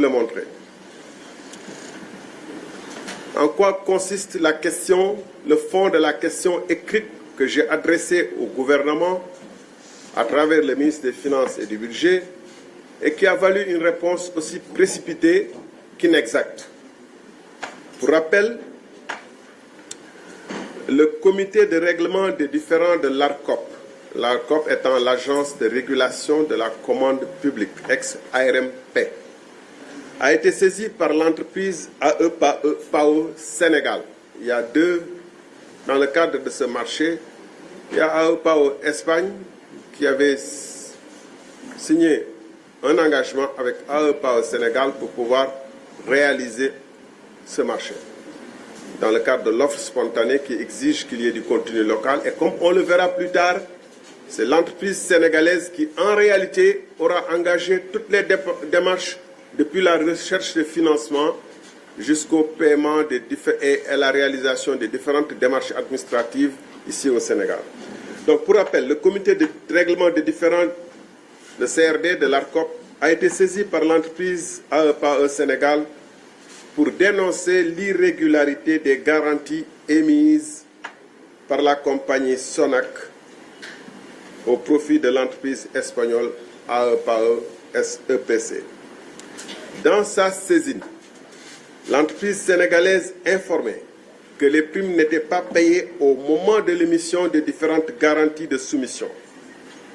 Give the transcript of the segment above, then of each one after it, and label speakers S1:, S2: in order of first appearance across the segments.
S1: le montrer. En quoi consiste la question, le fond de la question écrite que j'ai adressée au gouvernement à travers le ministre des Finances et du Budget et qui a valu une réponse aussi précipitée qu'inexacte. Pour rappel, le comité de règlement des différends de l'ARCOP, l'ARCOP étant l'agence de régulation de la commande publique, ex-ARMP, a été saisi par l'entreprise AEPAO Sénégal. Il y a dans le cadre de ce marché, il y a AEPAO Espagne qui avait signé un engagement avec AEPAO Sénégal pour pouvoir réaliser ce marché. Dans le cadre de l'offre spontanée qui exige qu'il y ait du contenu local. Et comme on le verra plus tard, c'est l'entreprise sénégalaise qui, en réalité, aura engagé toutes les démarches depuis la recherche de financement jusqu'au paiement et à la réalisation des différentes démarches administratives ici au Sénégal. Donc, pour rappel, le comité de règlement des différends de CRD de l'ARCOP a été saisi par l'entreprise AEPAE Sénégal pour dénoncer l'irrégularité des garanties émises par la compagnie Sonac au profit de l'entreprise espagnole AEPAE SEPC. Dans sa saisine, l'entreprise sénégalaise informait que les primes n'étaient pas payées au moment de l'émission des différentes garanties de soumission,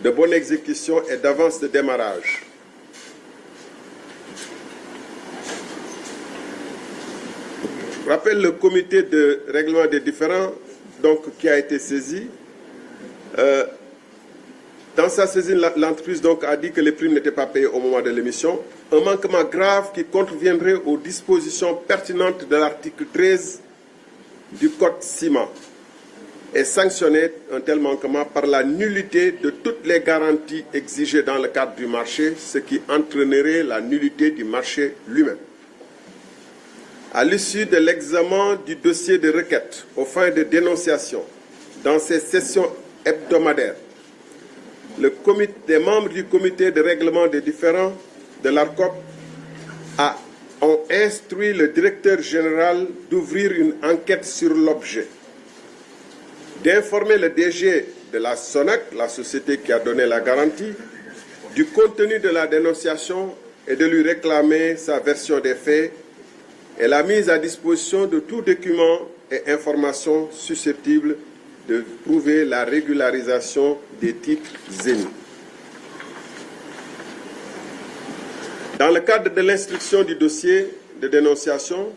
S1: de bonne exécution et d'avance de démarrage. Je rappelle le comité de règlement des différends qui a été saisi. Dans sa saisine, l'entreprise a dit que les primes n'étaient pas payées au moment de l'émission. Un manquement grave qui contreviendrait aux dispositions pertinentes de l'article 13 du Code ciment et sanctionner un tel manquement par la nullité de toutes les garanties exigées dans le cadre du marché, ce qui entraînerait la nullité du marché lui-même. À l'issue de l'examen du dossier de requête aux fins de dénonciation, dans ces sessions hebdomadaires, des membres du comité de règlement des différends de l'ARCOP ont instruit le directeur général d'ouvrir une enquête sur l'objet, d'informer le DG de la Sonac, la société qui a donné la garantie, du contenu de la dénonciation et de lui réclamer sa version des faits et la mise à disposition de tout document et information susceptible de prouver la régularisation des titres émis. Dans le cadre de l'instruction du dossier de dénonciation,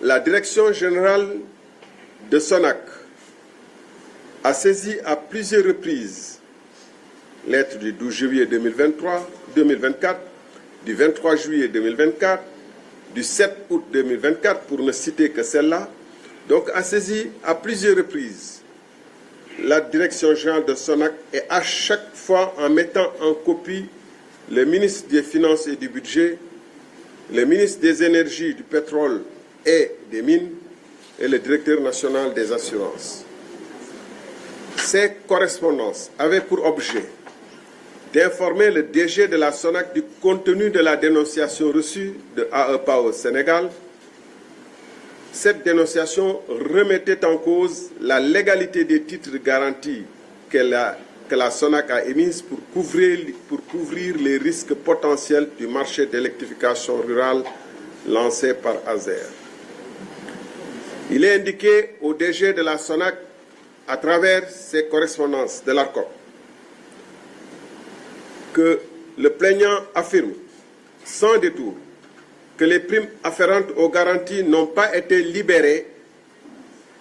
S1: la direction générale de Sonac a saisi à plusieurs reprises, lettre du 12 juillet 2024, du 23 juillet 2024, du 7 août 2024, pour ne citer que celle-là, a saisi à plusieurs reprises la direction générale de Sonac et à chaque fois en mettant en copie le ministre des Finances et du Budget, le ministre des Énergies, du Pétrole et des Mines et le directeur national des assurances. Ces correspondances avaient pour objet d'informer le DG de la Sonac du contenu de la dénonciation reçue de AEPAO Sénégal. Cette dénonciation remettait en cause la légalité des titres de garantie que la Sonac a émise pour couvrir les risques potentiels du marché d'électrification rurale lancé par ASER. Il est indiqué au DG de la Sonac, à travers ses correspondances de l'ARCOP, que le plaignant affirme, sans détour, que les primes afférentes aux garanties n'ont pas été libérées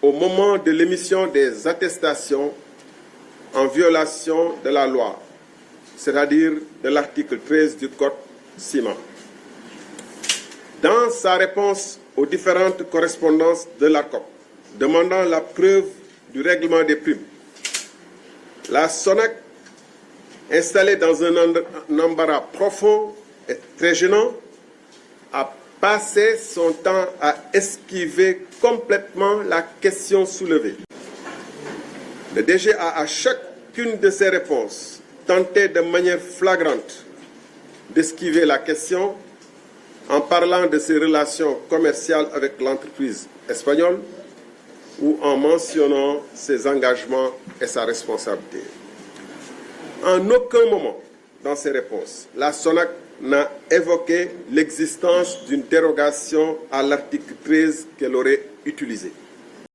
S1: au moment de l'émission des attestations en violation de la loi, c'est-à-dire de l'article 13 du Code ciment. Dans sa réponse aux différentes correspondances de l'ARCOP, demandant la preuve du règlement des primes, la Sonac, installée dans un embarras profond et très gênant, a passé son temps à esquiver complètement la question soulevée. Le DG a à chacune de ses réponses tenté de manière flagrante d'esquiver la question en parlant de ses relations commerciales avec l'entreprise espagnole ou en mentionnant ses engagements et sa responsabilité. En aucun moment dans ses réponses, la SONAC n'a évoqué l'existence d'une dérogation à l'article 13 qu'elle aurait utilisé.